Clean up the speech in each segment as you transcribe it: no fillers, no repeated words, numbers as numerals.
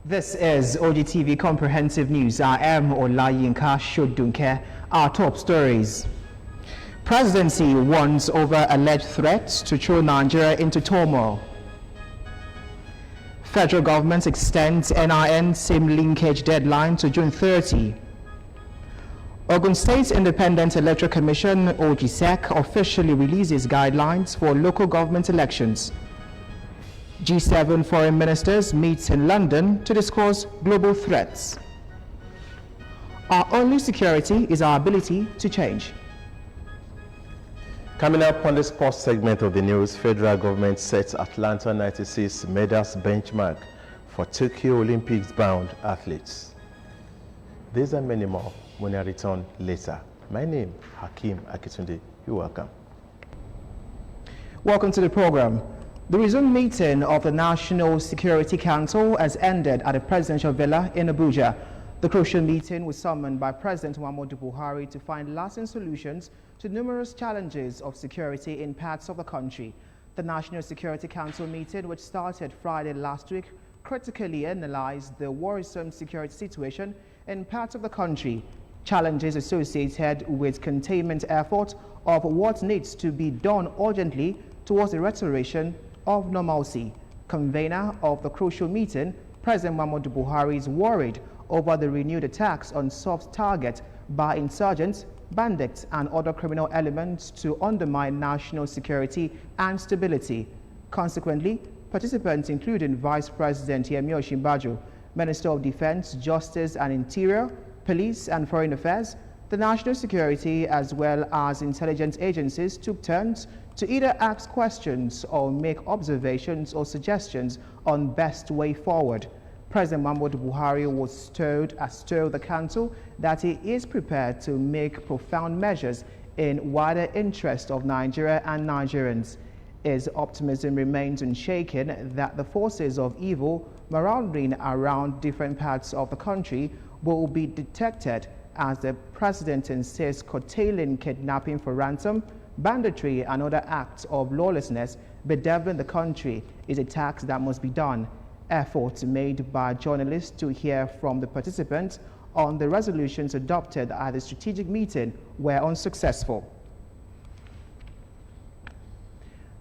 This is Ogtv Comprehensive News. I am Olayinka Shodunke. Our top stories. Presidency warns over alleged threats to throw Nigeria into turmoil. Federal government extends NIN SIM linkage deadline to June 30. Ogun State Independent Electoral Commission (OGSEC) officially releases guidelines for local government elections. G7 foreign ministers meet in London to discuss global threats. Our only security is our ability to change. Coming up on the sports segment of the news, federal government sets Atlanta 96 medals benchmark for Tokyo Olympics bound athletes. These and many more when I return later. My name, Hakeem Akitunde. You're welcome. Welcome to the program. The resumed meeting of the National Security Council has ended at the Presidential Villa in Abuja. The crucial meeting was summoned by President Muhammadu Buhari to find lasting solutions to numerous challenges of security in parts of the country. The National Security Council meeting, which started Friday last week, critically analyzed the worrisome security situation in parts of the country, challenges associated with containment efforts of what needs to be done urgently towards the restoration of normalcy. Convener of the crucial meeting, President Muhammadu Buhari is worried over the renewed attacks on soft targets by insurgents, bandits, and other criminal elements to undermine national security and stability. Consequently, participants including Vice President Yemi Osinbajo, Minister of Defense, Justice and Interior, Police and Foreign Affairs, the national security as well as intelligence agencies took turns to either ask questions or make observations or suggestions on best way forward. President Muhammadu Buhari was told the council that he is prepared to make profound measures in wider interest of Nigeria and Nigerians. His optimism remains unshaken that the forces of evil marauding around different parts of the country will be detected, as the president insists curtailing kidnapping for ransom, banditry and other acts of lawlessness bedeviling the country is a task that must be done. Efforts made by journalists to hear from the participants on the resolutions adopted at the strategic meeting were unsuccessful.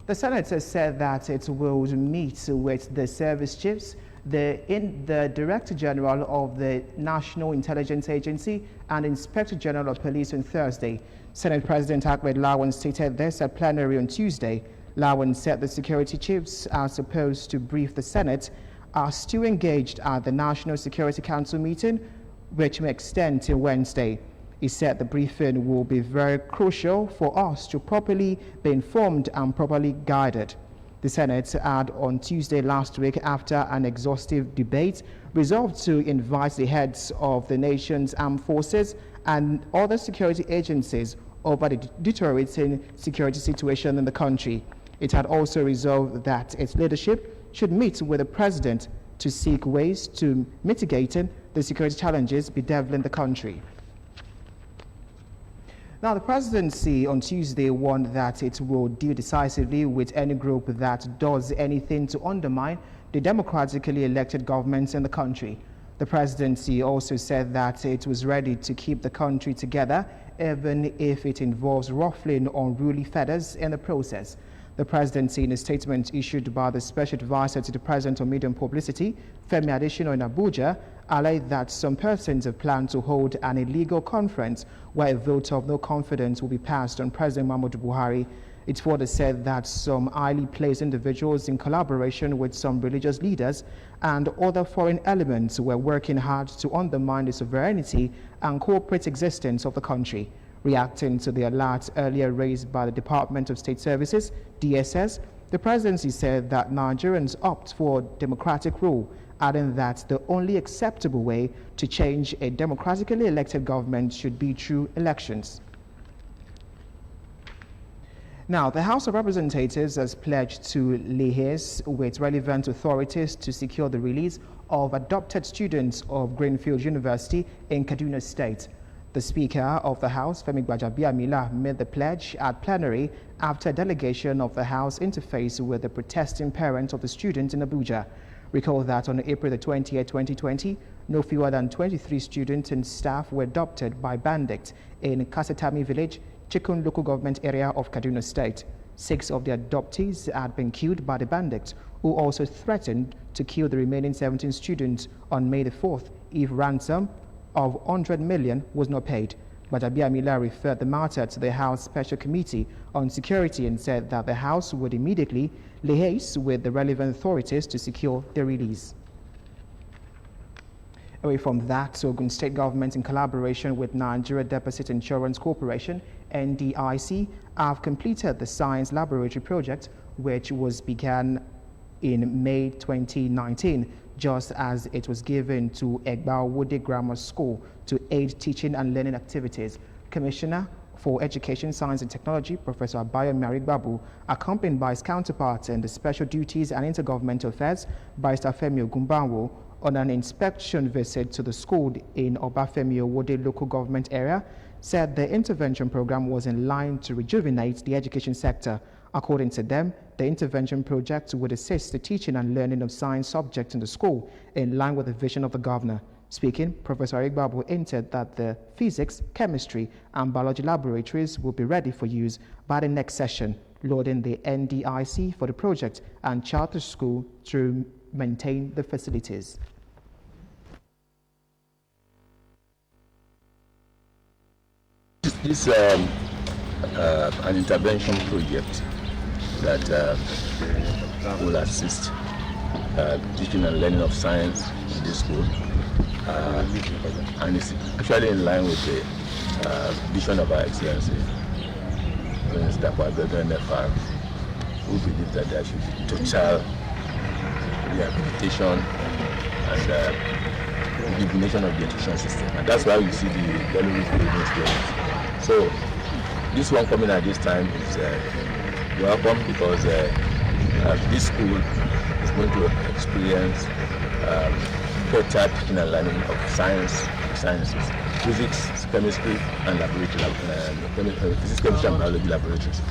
The Senate has said that it will meet with the service chiefs, the Director General of the National Intelligence Agency and Inspector General of Police on Thursday. Senate President Ahmed Lawan stated this at plenary on Tuesday. Lawan said the security chiefs are supposed to brief the Senate are still engaged at the National Security Council meeting, which may extend till Wednesday. He said the briefing will be very crucial for us to properly be informed and properly guided. The Senate had on Tuesday last week, after an exhaustive debate, resolved to invite the heads of the nation's armed forces and other security agencies over the deteriorating security situation in the country. It had also resolved that its leadership should meet with the president to seek ways to mitigating the security challenges bedeviling the country. Now, the presidency on Tuesday warned that it will deal decisively with any group that does anything to undermine the democratically elected governments in the country. The presidency also said that it was ready to keep the country together, even if it involves ruffling unruly feathers in the process. The presidency, in a statement issued by the Special Advisor to the President on Media and Publicity, Femi Adesina in Abuja, alleged that some persons have planned to hold an illegal conference where a vote of no confidence will be passed on President Muhammadu Buhari. It further said that some highly placed individuals in collaboration with some religious leaders and other foreign elements were working hard to undermine the sovereignty and corporate existence of the country. Reacting to the alert earlier raised by the Department of State Services, DSS, the presidency said that Nigerians opt for democratic rule, adding that the only acceptable way to change a democratically elected government should be through elections. Now, the House of Representatives has pledged to liaise with relevant authorities to secure the release of adopted students of Greenfield University in Kaduna State. The Speaker of the House, Femi Gbajabiamila, made the pledge at plenary after a delegation of the House interfaced with the protesting parents of the students in Abuja. Recall that on April the 20th, 2020, no fewer than 23 students and staff were abducted by bandits in Kasetami village, Chikun local government area of Kaduna State. 6 of the adoptees had been killed by the bandits, who also threatened to kill the remaining 17 students on May the 4th if ransom of 100 million was not paid. But Abiamila referred the matter to the House Special Committee on Security and said that the House would immediately liaise with the relevant authorities to secure their release. Away from that, Ogun State Government, in collaboration with Nigeria Deposit Insurance Corporation, NDIC, have completed the Science Laboratory project, which was began in May 2019, just as it was given to Egba Grammar School to aid teaching and learning activities. Commissioner for Education, Science and Technology, Professor Abayo Marigbabu, accompanied by his counterpart in the Special Duties and Intergovernmental Affairs, Barrister Femi Ogumbanwo, on an inspection visit to the school in Obafemi Owode local government area, said the intervention program was in line to rejuvenate the education sector. According to them, the intervention project would assist the teaching and learning of science subjects in the school in line with the vision of the governor. Speaking, Professor Igbabu hinted that the physics, chemistry, and biology laboratories will be ready for use by the next session, lauding the NDIC for the project and charter school to maintain the facilities. This is an intervention project that will assist teaching and learning of science in this school, and it's actually in line with the vision of our Excellency, Minister FR, who believe that there should be total rehabilitation and rejuvenation of the education system, and that's why you see the Belarus buildings there. So this one coming at this time is welcome, because this school is going to experience better teaching and learning of sciences, physics, chemistry, and laboratory, physics, chemistry, and biology laboratories.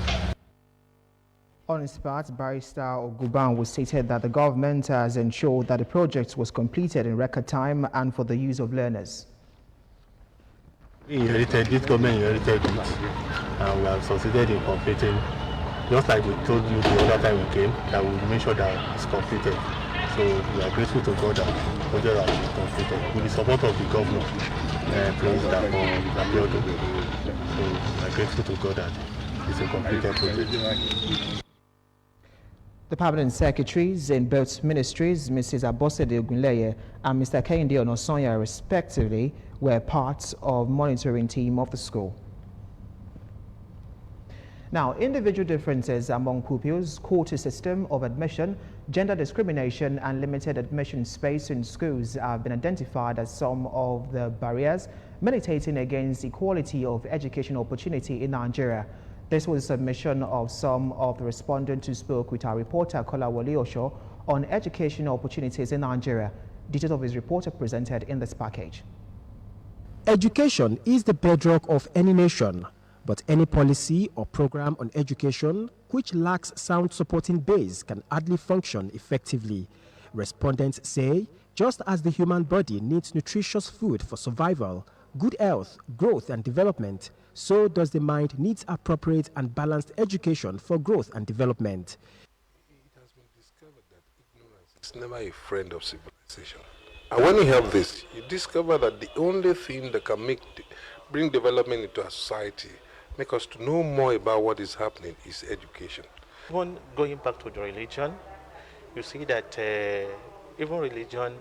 On his part, Barrister Ogubanwo stated that the government has ensured that the project was completed in record time and for the use of learners. This government inherited it, and we have succeeded in completing, just like we told you the other time we came, that we will make sure that it's completed. So we are grateful to God that the project has been completed with the support of the governor, President Abiodun. So we are grateful to God that it's a completed project. The permanent secretaries in both ministries, Mrs. Abosede Ogunleye and Mr. Kehinde Onosanya, respectively, were part of monitoring team of the school. Now, individual differences among pupils, quota system of admission, gender discrimination, and limited admission space in schools have been identified as some of the barriers militating against equality of education opportunity in Nigeria. This was a submission of some of the respondents who spoke with our reporter Kolawole Osho on educational opportunities in Nigeria. Details of his report are presented in this package. Education is the bedrock of any nation, but any policy or program on education which lacks sound supporting base can hardly function effectively. Respondents say, just as the human body needs nutritious food for survival, good health, growth and development, so does the mind needs appropriate and balanced education for growth and development. It has been discovered that ignorance is never a friend of civilization. And when you have this, you discover that the only thing that can bring development into a society, make us to know more about what is happening, is education. Even going back to the religion, you see that even religion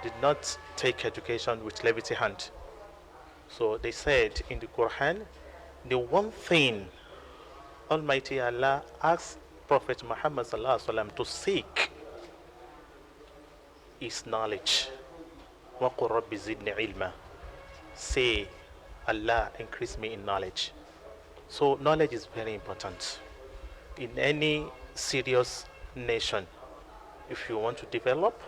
did not take education with levity hand. So they said in the Quran, the one thing Almighty Allah asked Prophet Muhammad to seek is knowledge. وَقُلْ رَبِّ زِدْنِ عِلْمًا. Say, Allah, increase me in knowledge. So knowledge is very important. In any serious nation, if you want to develop,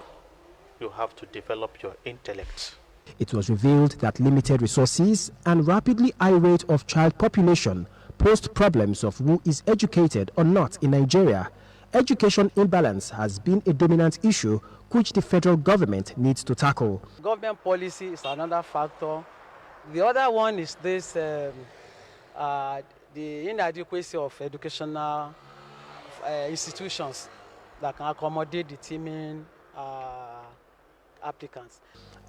you have to develop your intellect. It was revealed that limited resources and rapidly high rate of child population posed problems of who is educated or not in Nigeria. education imbalance has been a dominant issue which the federal government needs to tackle. Government policy is another factor. The other one is this, the inadequacy of educational institutions that can accommodate the teeming applicants.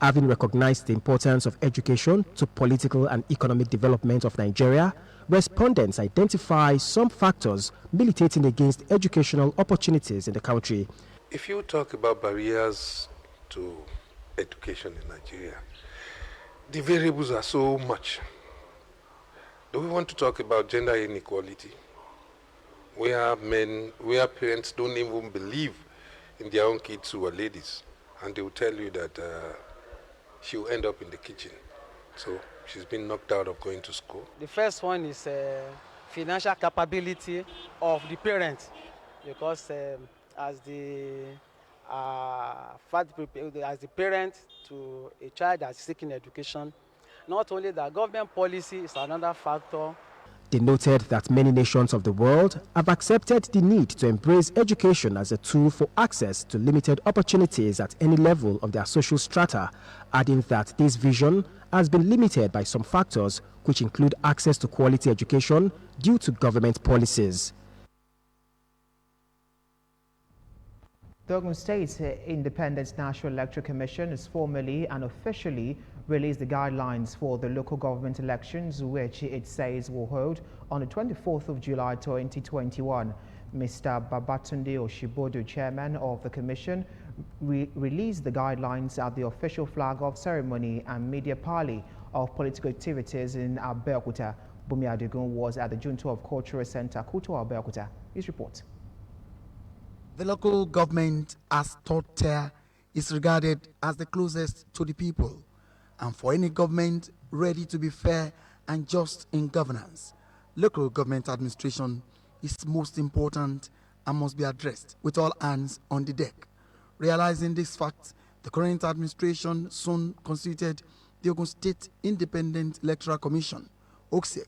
Having recognized the importance of education to political and economic development of Nigeria, respondents identify some factors militating against educational opportunities in the country. If you talk about barriers to education in Nigeria, the variables are so much. Do we want to talk about gender inequality, where parents don't even believe in their own kids who are ladies, and they will tell you that she will end up in the kitchen. So she's been knocked out of going to school. The first one is financial capability of the parents, because as the parent to a child that's seeking education, not only that, government policy is another factor. They noted that many nations of the world have accepted the need to embrace education as a tool for access to limited opportunities at any level of their social strata, adding that this vision has been limited by some factors which include access to quality education due to government policies. The Ogun State Independent National Electoral Commission has formally and officially released the guidelines for the local government elections, which it says will hold on the 24th of July 2021. Mr. Babatunde Oshibodu, chairman of the commission, released the guidelines at the official flag-off ceremony and media parley of political activities in Abeokuta. Bumi Adigun was at the June 12 Cultural Center, Kuto, Abeokuta. His report. The local government as third tier is regarded as the closest to the people, and for any government ready to be fair and just in governance, local government administration is most important and must be addressed with all hands on the deck. Realizing this fact, the current administration soon constituted the Ogun State Independent Electoral Commission, OGSEC,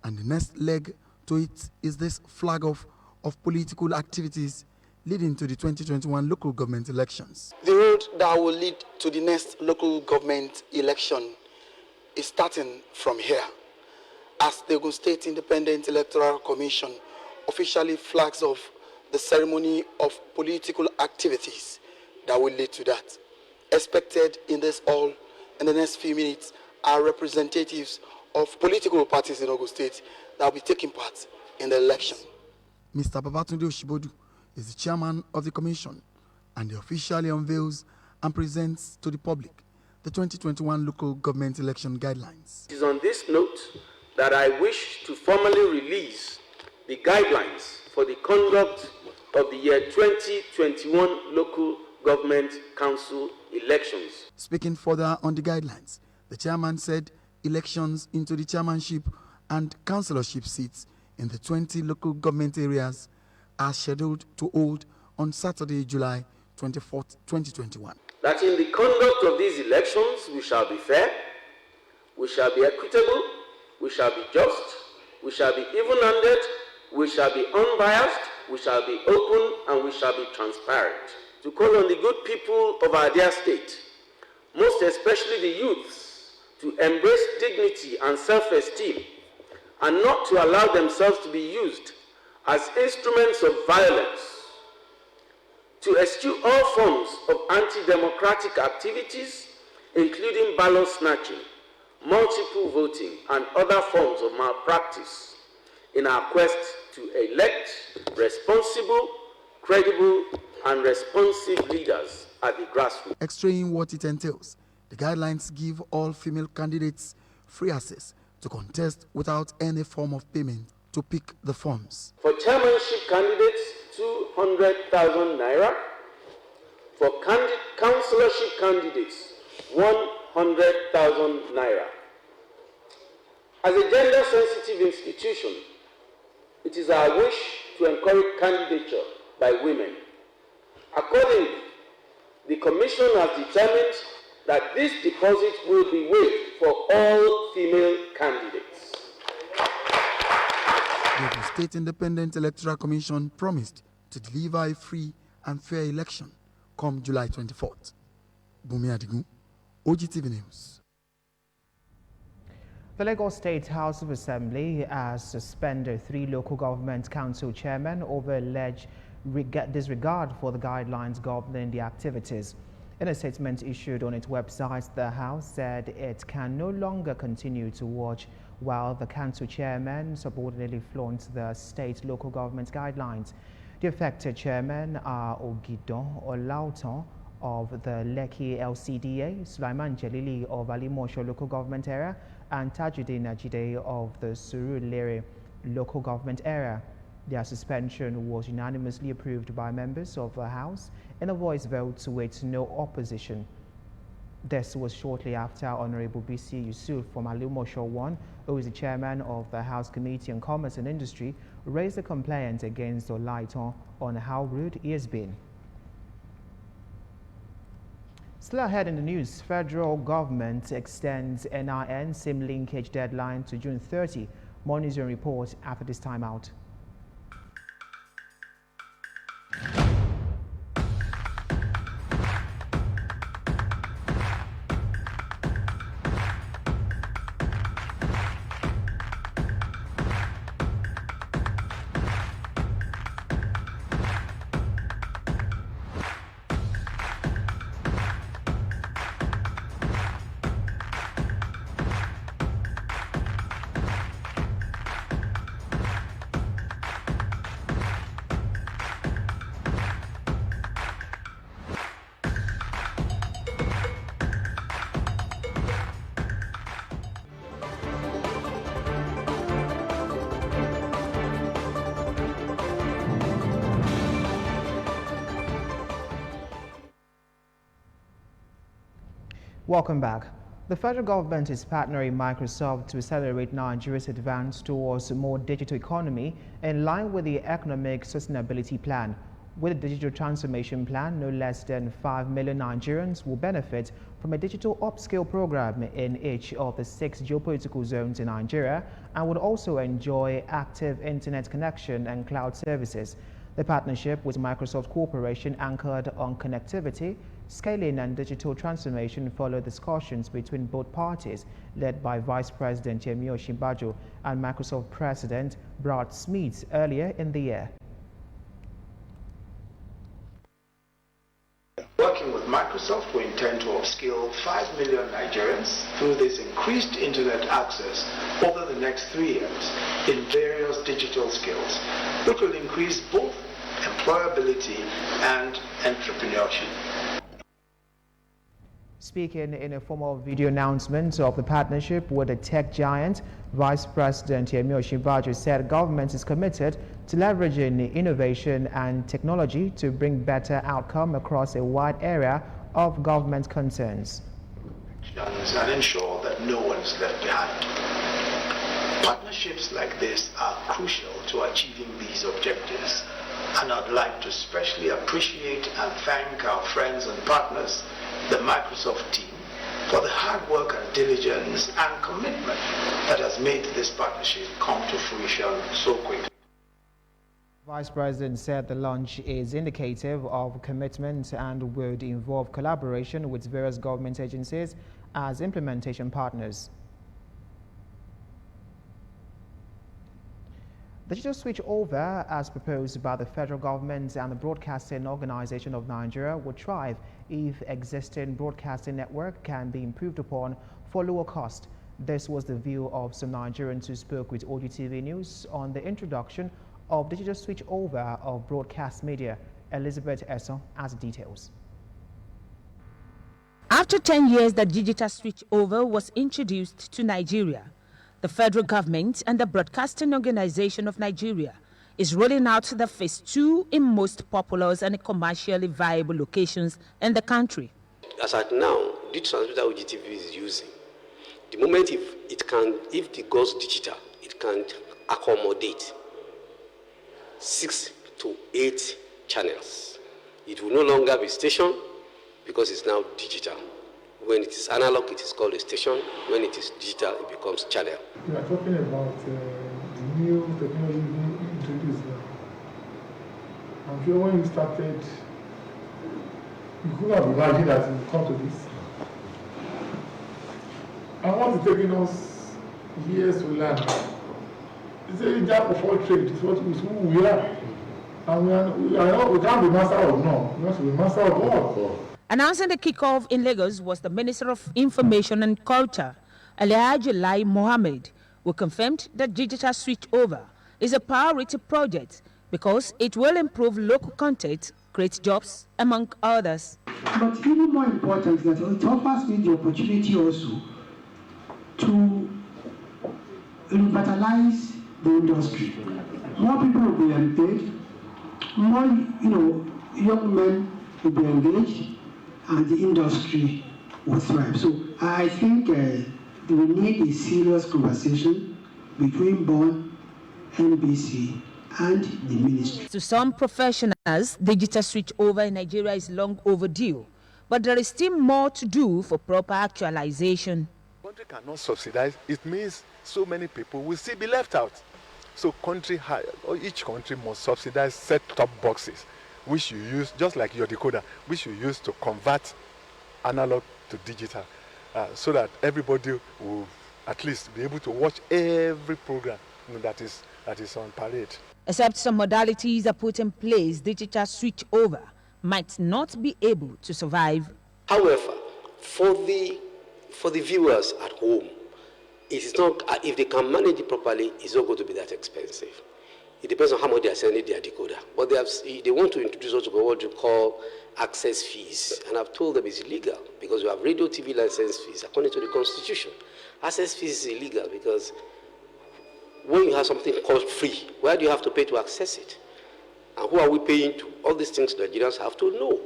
and the next leg to it is this flag-off of political activities leading to the 2021 local government elections. The road that will lead to the next local government election is starting from here, as the Ogun State Independent Electoral Commission officially flags off the ceremony of political activities that will lead to that. Expected in this hall in the next few minutes are representatives of political parties in Ogun State that will be taking part in the election. Mr. Babatunde Oshibodu is the chairman of the commission, and he officially unveils and presents to the public the 2021 local government election guidelines. It is on this note that I wish to formally release the guidelines for the conduct of the year 2021 local government council elections. Speaking further on the guidelines, the chairman said elections into the chairmanship and councillorship seats in the 20 local government areas are scheduled to hold on Saturday, July 24th, 2021. That in the conduct of these elections, we shall be fair, we shall be equitable, we shall be just, we shall be even-handed, we shall be unbiased, we shall be open, and we shall be transparent. To call on the good people of our dear state, most especially the youths, to embrace dignity and self-esteem, and not to allow themselves to be used as instruments of violence, to eschew all forms of anti-democratic activities, including ballot snatching, multiple voting, and other forms of malpractice, in our quest to elect responsible, credible, and responsive leaders at the grassroots. Extracting what it entails, the guidelines give all female candidates free access to contest without any form of payment to pick the forms. For chairmanship candidates, 200,000 naira. For councillorship candidates, 100,000 naira. As a gender-sensitive institution, it is our wish to encourage candidature by women. Accordingly, the Commission has determined that this deposit will be waived for all female candidates. The State Independent Electoral Commission promised to deliver a free and fair election come July 24th. Bumi Adigun, Ogtv News. The Lagos State House of Assembly has suspended 3 local government council chairmen over alleged disregard for the guidelines governing the activities. In a statement issued on its website, the House said it can no longer continue to watch while the council chairmen subordinately flaunt the state local government guidelines. The affected chairmen are Ogidon Olauton of the Lekki LCDA, Sulaiman Jalili of Alimosho local government area, and Tajuddin Ajide of the Surulere local government area. Their suspension was unanimously approved by members of the House in a voice vote with no opposition. This was shortly after Honorable BC Yusuf from Alimosho 1, who is the chairman of the House Committee on Commerce and Industry, raised a complaint against Olaiton on how rude he has been. Still ahead in the news, federal government extends NIN SIM linkage deadline to June 30. More news and report after this time out. Welcome back. The federal government is partnering Microsoft to accelerate Nigeria's advance towards a more digital economy in line with the Economic Sustainability Plan. With the digital transformation plan, no less than 5 million Nigerians will benefit from a digital upskill program in each of the 6 geopolitical zones in Nigeria and would also enjoy active internet connection and cloud services. The partnership with Microsoft Corporation anchored on connectivity, scaling and digital transformation followed discussions between both parties led by Vice President Yemi Osinbajo and Microsoft President Brad Smith earlier in the year. Working with Microsoft, we intend to upskill 5 million Nigerians through this increased internet access over the next 3 years in various digital skills, which will increase both employability and entrepreneurship. Speaking in a formal video announcement of the partnership with the tech giant, Vice President Yemi Osinbajo said government is committed to leveraging innovation and technology to bring better outcome across a wide area of government concerns. And ensure that no one is left behind. Partnerships like this are crucial to achieving these objectives, and I'd like to especially appreciate and thank our friends and partners, the Microsoft team, for the hard work and diligence and commitment that has made this partnership come to fruition so quickly. Vice President said the launch is indicative of commitment and would involve collaboration with various government agencies as implementation partners. The digital switch over, as proposed by the federal government and the Broadcasting Organization of Nigeria, would thrive if existing broadcasting network can be improved upon for lower cost. This was the view of some Nigerians who spoke with Ogtv News on the introduction of digital switch over of broadcast media. Elizabeth Esson has details. After 10 years that digital switch over was introduced to Nigeria, the federal government and the Broadcasting Organization of Nigeria is rolling out the phase 2 in most populous and commercially viable locations in the country. As at now, the transmitter Ogtv is using, the moment if it goes digital, it can accommodate 6 to 8 channels. It will no longer be station because it's now digital. When it is analog, it is called a station. When it is digital, it becomes channel. You are talking about the new technology being introduced now. And Okay, when you started, you could have imagined that you would come to this. And what's taking us years to learn? It's a jack of all trades. It's what is who we are. And we can't be master of none. We have to be master of all. Announcing the kickoff in Lagos was the Minister of Information and Culture, Alhaji Lai Mohammed, who confirmed that digital switchover is a priority project because it will improve local content, create jobs, among others. But even more important is that it offers me the opportunity also to revitalize the industry. More people will be employed, more young men will be engaged, and the industry will thrive. So I think we need a serious conversation between BON, NBC, and the ministry. To some professionals, digital switchover in Nigeria is long overdue, but there is still more to do for proper actualization. The country cannot subsidize. It means so many people will still be left out. So each country must subsidize set-top boxes, which you use, just like your decoder, which you use to convert analog to digital, so that everybody will at least be able to watch every program that is on parade. Except some modalities are put in place, digital switchover might not be able to survive. However, for the viewers at home, it is not, if they can manage it properly, it's not going to be that expensive. It depends on how much they are sending their decoder. But they want to introduce what you call access fees. And I've told them it's illegal because we have radio TV license fees according to the Constitution. Access fees is illegal because when you have something called free, why do you have to pay to access it? And who are we paying to? All these things Nigerians have to know.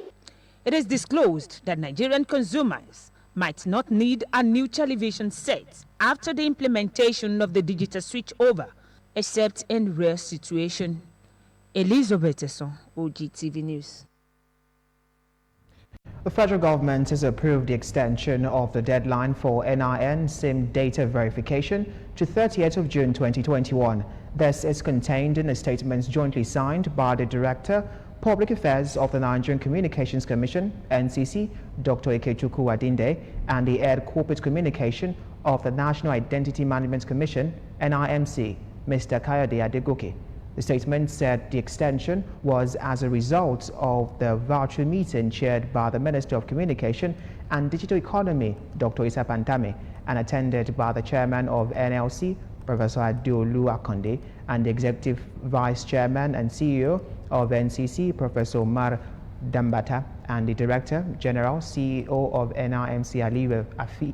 It is disclosed that Nigerian consumers might not need a new television set after the implementation of the digital switchover, except in rare situation. Elizabeth Esson, Ogtv News. The federal government has approved the extension of the deadline for NIN SIM data verification to 30th of June 2021. This is contained in a statement jointly signed by the Director, Public Affairs of the Nigerian Communications Commission, NCC, Dr. Ikechukwu Adinde, and the Head Corporate Communication of the National Identity Management Commission, NIMC, Mr. Kayode Adegoke. The statement said the extension was as a result of the virtual meeting chaired by the Minister of Communication and Digital Economy, Dr. Isa Pantami, and attended by the Chairman of NLC, Professor Adeolu Akonde, and the Executive Vice Chairman and CEO of NCC, Professor Omar Dambata, and the Director General, CEO of NIMC, Aliyu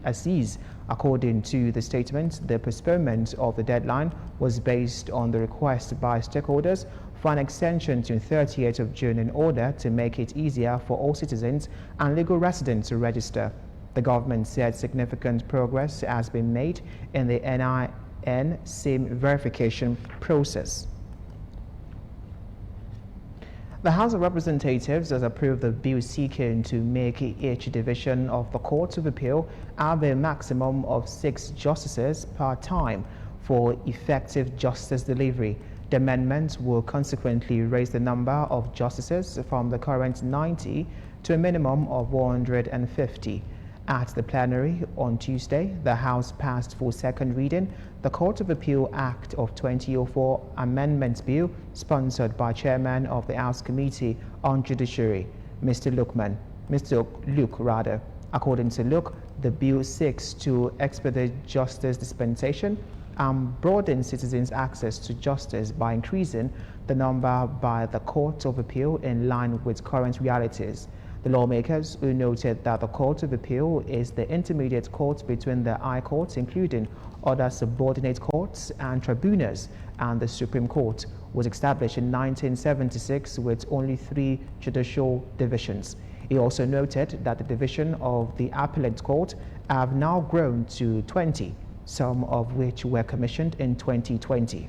Aziz. According to the statement, the postponement of the deadline was based on the request by stakeholders for an extension to 30th of June in order to make it easier for all citizens and legal residents to register. The government said significant progress has been made in the NIN SIM verification process. The House of Representatives has approved the bill seeking to make each division of the Court of Appeal have a maximum of 6 justices per time for effective justice delivery. The amendment will consequently raise the number of justices from the current 90 to a minimum of 150. At the plenary on Tuesday, the House passed for second reading the Court of Appeal Act of 2004 Amendments Bill, sponsored by Chairman of the House Committee on Judiciary, Mr. Luke. According to Luke, the bill seeks to expedite justice dispensation and broaden citizens' access to justice by increasing the number by the Court of Appeal in line with current realities. The lawmakers who noted that the Court of Appeal is the intermediate court between the High Court, including other subordinate courts and tribunals, and the Supreme Court, was established in 1976 with only 3 judicial divisions. He also noted that the division of the Appellate Court have now grown to 20, some of which were commissioned in 2020.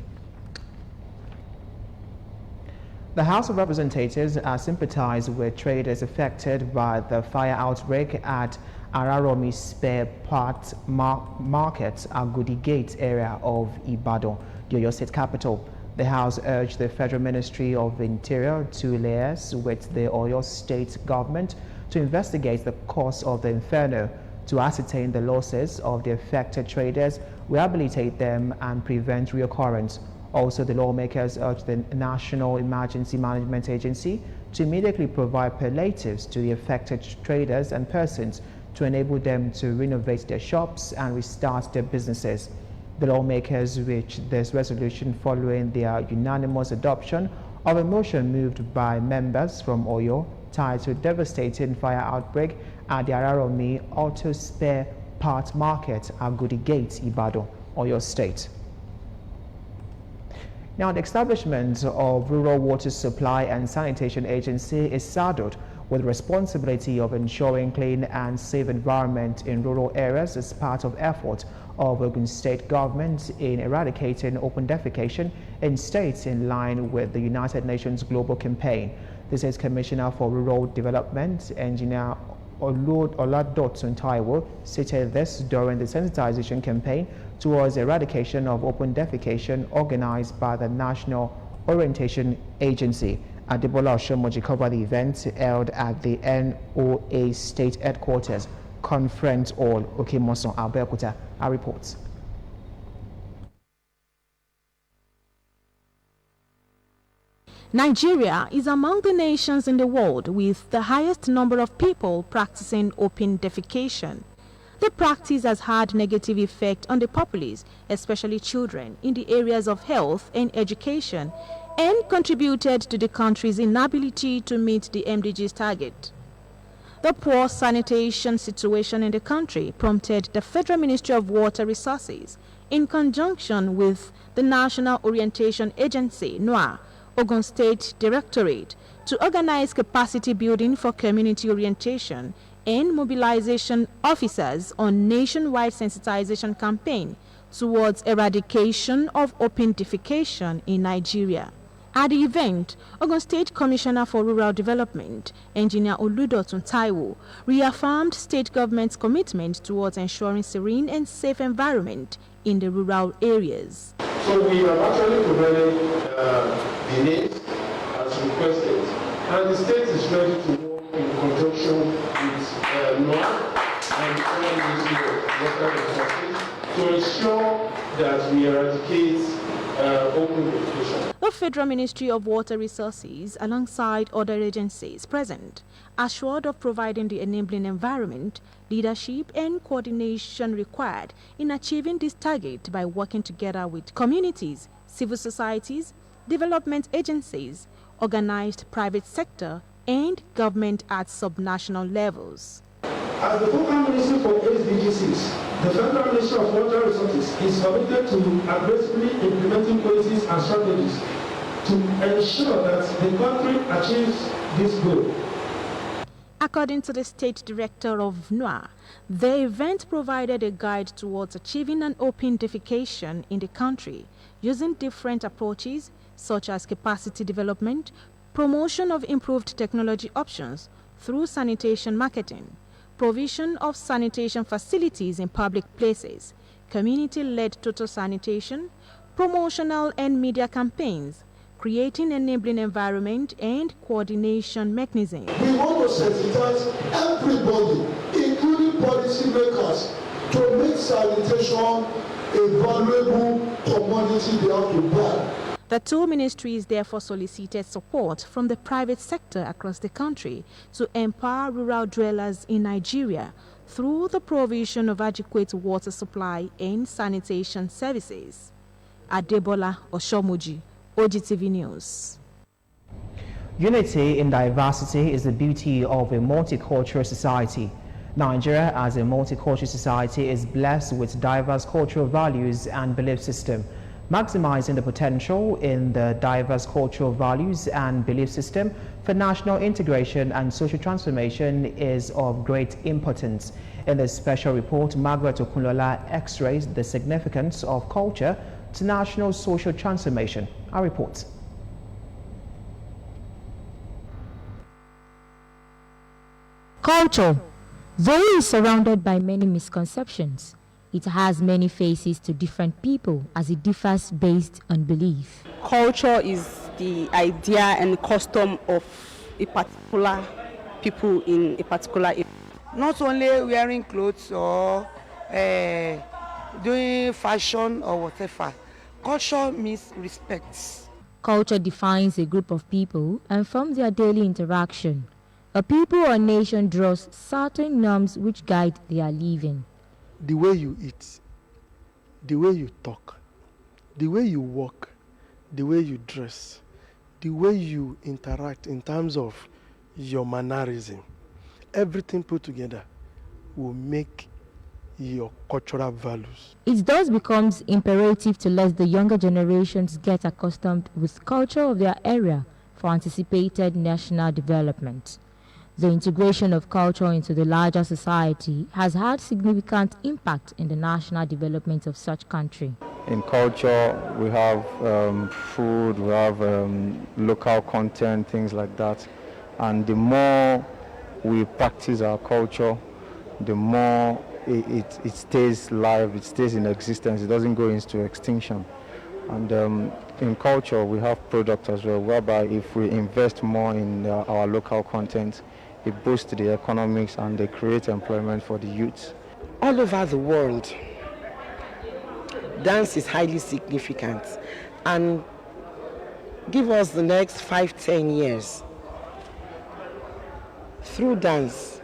The House of Representatives has sympathized with traders affected by the fire outbreak at Araromi Spare Parts Market, Agudi Gate area of Ibadan, the Oyo State capital. The House urged the Federal Ministry of Interior to liaise with the Oyo State government to investigate the cause of the inferno, to ascertain the losses of the affected traders, rehabilitate them, and prevent reoccurrence. Also, the lawmakers urged the National Emergency Management Agency to immediately provide palliatives to the affected traders and persons to enable them to renovate their shops and restart their businesses. The lawmakers reached this resolution following their unanimous adoption of a motion moved by members from Oyo titled "Devastating Fire Outbreak at the Araromi Auto Spare Parts Market at Agodi Gate, Ibadan, Oyo State." Now, the establishment of Rural Water Supply and Sanitation Agency is saddled with the responsibility of ensuring clean and safe environment in rural areas as part of effort of Ogun State government in eradicating open defecation in states in line with the United Nations Global Campaign. This is Commissioner for Rural Development, Engineer Oladotun Taiwo, stated this during the sensitization campaign towards eradication of open defecation organized by the National Orientation Agency. Adebola Oshomoji covered the event held at the NOA State Headquarters Conference Hall, Okemoson, Abeokuta. Our reports. Nigeria is among the nations in the world with the highest number of people practicing open defecation. The practice has had negative effect on the populace, especially children, in the areas of health and education, and contributed to the country's inability to meet the MDG's target. The poor sanitation situation in the country prompted the Federal Ministry of Water Resources, in conjunction with the National Orientation Agency, NOAA, Ogun State Directorate, to organize capacity building for community orientation and mobilization officers on nationwide sensitization campaign towards eradication of open defecation in Nigeria. At the event, Ogun State Commissioner for Rural Development, Engineer Oludotun Taiwo, reaffirmed state government's commitment towards ensuring serene and safe environment in the rural areas. So we have actually provided the needs as requested, and the state is ready to work in conjunction with NOAA and the Federal Ministry of Water Resources to ensure that we eradicate open defecation. The Federal Ministry of Water Resources, alongside other agencies present, assured of providing the enabling environment, leadership and coordination required in achieving this target by working together with communities, civil societies, development agencies, organized private sector, and government at subnational levels. As the Focal Ministry for SDG6, the Federal Ministry of Water Resources is committed to aggressively implementing policies and strategies to ensure that the country achieves this goal. According to the State Director of NOAA, the event provided a guide towards achieving an open defecation in the country using different approaches such as capacity development, promotion of improved technology options through sanitation marketing, provision of sanitation facilities in public places, community-led total sanitation, promotional and media campaigns, creating enabling environment and coordination mechanism. We want to sensitize everybody, including policymakers, to make sanitation a valuable commodity they have to buy. The two ministries therefore solicited support from the private sector across the country to empower rural dwellers in Nigeria through the provision of adequate water supply and sanitation services. Adebola Oshomoji, Ogtv News. Unity in diversity is the beauty of a multicultural society. Nigeria, as a multicultural society, is blessed with diverse cultural values and belief system. Maximizing the potential in the diverse cultural values and belief system for national integration and social transformation is of great importance. In this special report, Margaret Okunlola x-rays the significance of culture to national social transformation. Our report. Culture, though is surrounded by many misconceptions, it has many faces to different people as it differs based on belief. Culture is the idea and custom of a particular people in a particular area. Not only wearing clothes or doing fashion or whatever. Culture means respect. Culture defines a group of people and from their daily interaction. A people or nation draws certain norms which guide their living. The way you eat, the way you talk, the way you walk, the way you dress, the way you interact in terms of your mannerism, everything put together will make your cultural values. It thus becomes imperative to let the younger generations get accustomed with culture of their area for anticipated national development. The integration of culture into the larger society has had significant impact in the national development of such country. In culture, we have food, we have local content, things like that. And the more we practice our culture, the more it stays live, it stays in existence, it doesn't go into extinction. And in culture, we have products as well, whereby if we invest more in our local content, it boosts the economics and they create employment for the youth. All over the world, dance is highly significant, and give us the next 5-10 years. Through dance,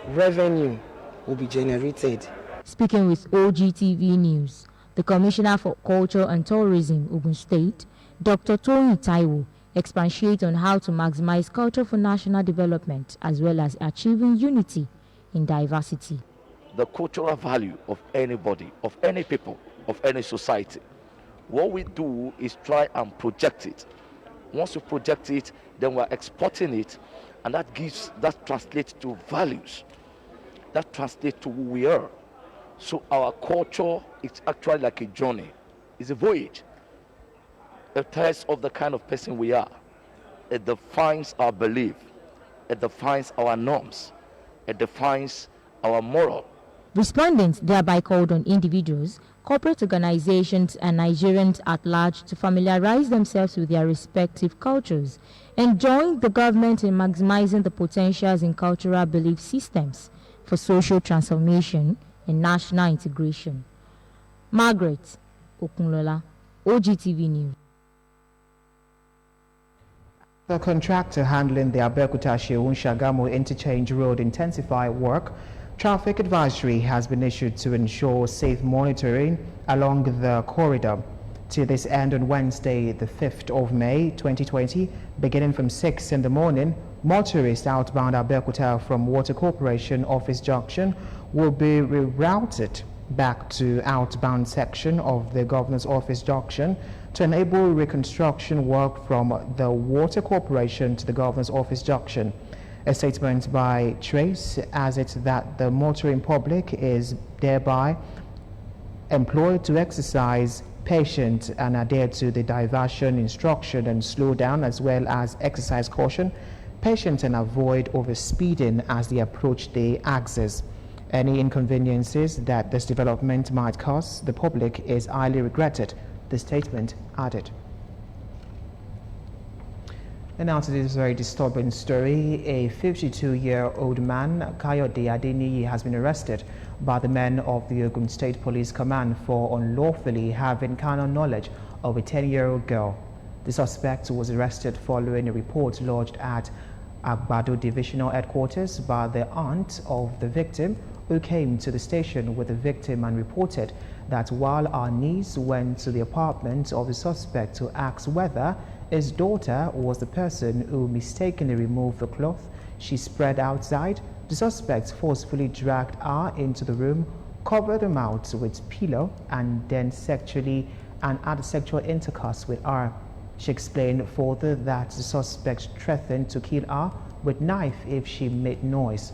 revenue will be generated. Speaking with Ogtv News, the Commissioner for Culture and Tourism, Ogun State, Dr. Tony Taiwo, expatiate on how to maximize culture for national development as well as achieving unity in diversity. The cultural value of anybody, of any people, of any society. What we do is try and project it. Once we project it, then we're exporting it, and that translates to values. That translates to who we are. So our culture is actually like a journey. It's a voyage. It tells of the kind of person we are. It defines our belief. It defines our norms. It defines our moral. Respondents thereby called on individuals, corporate organizations, and Nigerians at large to familiarize themselves with their respective cultures and join the government in maximizing the potentials in cultural belief systems for social transformation and national integration. Margaret Okunlola, Ogtv News. The contractor handling the Abeokuta-Seun-Shagamu interchange road intensify work, traffic advisory has been issued to ensure safe monitoring along the corridor. To this end, on Wednesday, the 5th of May 2020, beginning from 6 in the morning, motorists outbound Abeokuta from Water Corporation Office Junction will be rerouted back to outbound section of the Governor's Office Junction to enable reconstruction work from the Water Corporation to the Governor's Office Junction. A statement by Trace as it that the motoring public is thereby employed to exercise patience and adhere to the diversion instruction and slow down, as well as exercise caution, patience, and avoid overspeeding as they approach the axis. Any inconveniences that this development might cause the public is highly regretted, the statement added. And now to this very disturbing story. A 52-year-old man, Kayode Adeniyi, has been arrested by the men of the Ogun State Police Command for unlawfully having carnal knowledge of a 10-year-old girl. The suspect was arrested following a report lodged at Agbado Divisional Headquarters by the aunt of the victim, who came to the station with the victim and reported that while our niece went to the apartment of the suspect to ask whether his daughter was the person who mistakenly removed the cloth she spread outside, the suspect forcefully dragged her into the room, covered her mouth with pillow, and then had sexual intercourse with her. She explained further that the suspect threatened to kill her with knife if she made noise.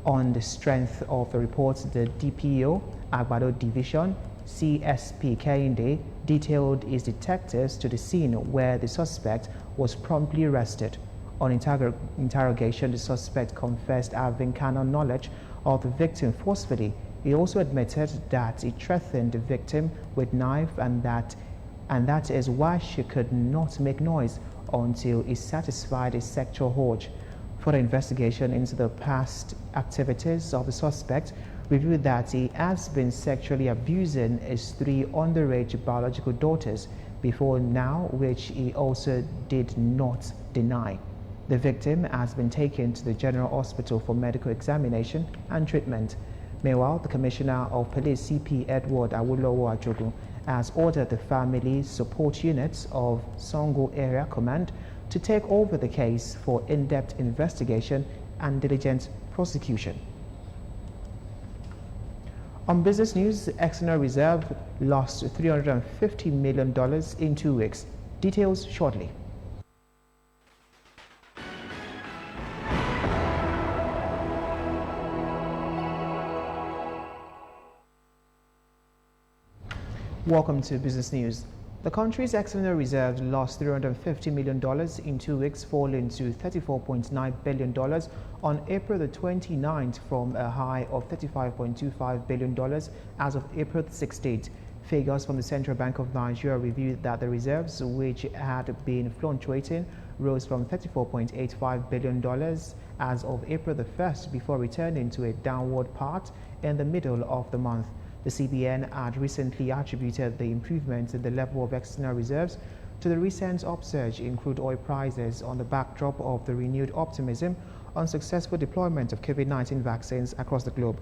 On the strength of the report, the DPO, Agbado Division, CSP Kehinde, detailed his detectives to the scene where the suspect was promptly arrested. On interrogation, the suspect confessed having carnal knowledge of the victim forcefully. He also admitted that he threatened the victim with knife and that is why she could not make noise until he satisfied his sexual urge. Further investigation into the past activities of the suspect revealed that he has been sexually abusing his 3 underage biological daughters before now, which he also did not deny. The victim has been taken to the General Hospital for medical examination and treatment. Meanwhile, the Commissioner of Police CP Edward Awolowo Ajogun has ordered the Family Support Units of Songo Area Command to take over the case for in-depth investigation and diligent prosecution. On business news, the External Reserve lost $350 million in 2 weeks. Details shortly. Welcome to Business News. The country's external reserves lost $350 million in 2 weeks, falling to $34.9 billion on April the 29th from a high of $35.25 billion as of April the 16th. Figures from the Central Bank of Nigeria revealed that the reserves, which had been fluctuating, rose from $34.85 billion as of April the 1st before returning to a downward path in the middle of the month. The CBN had recently attributed the improvement in the level of external reserves to the recent upsurge in crude oil prices on the backdrop of the renewed optimism on successful deployment of COVID-19 vaccines across the globe.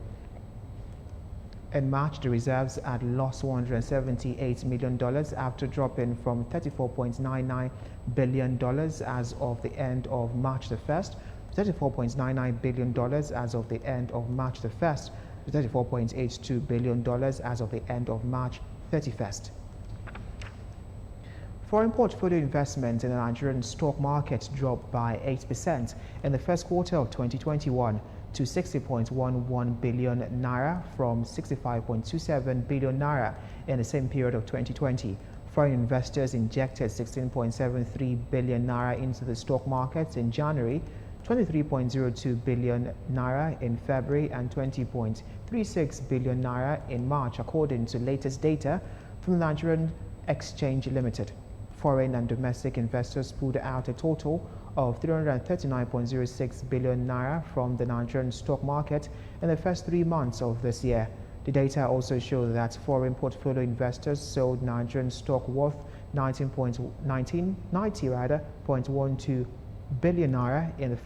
In March, the reserves had lost $178 million after dropping from $34.99 billion as of the end of March the 1st to $34.99 billion as of the end of March the 1st. $34.82 billion as of the end of March 31st. Foreign portfolio investment in the Nigerian stock market dropped by 8% in the first quarter of 2021 to 60.11 billion naira from 65.27 billion naira in the same period of 2020. Foreign investors injected 16.73 billion naira into the stock market in January, 23.02 billion naira in February and 20.36 billion naira in March, according to latest data from the Nigerian Exchange Limited. Foreign and domestic investors pulled out a total of 339.06 billion naira from the Nigerian stock market in the first 3 months of this year. The data also show that foreign portfolio investors sold Nigerian stock worth 90.12 billion naira in the first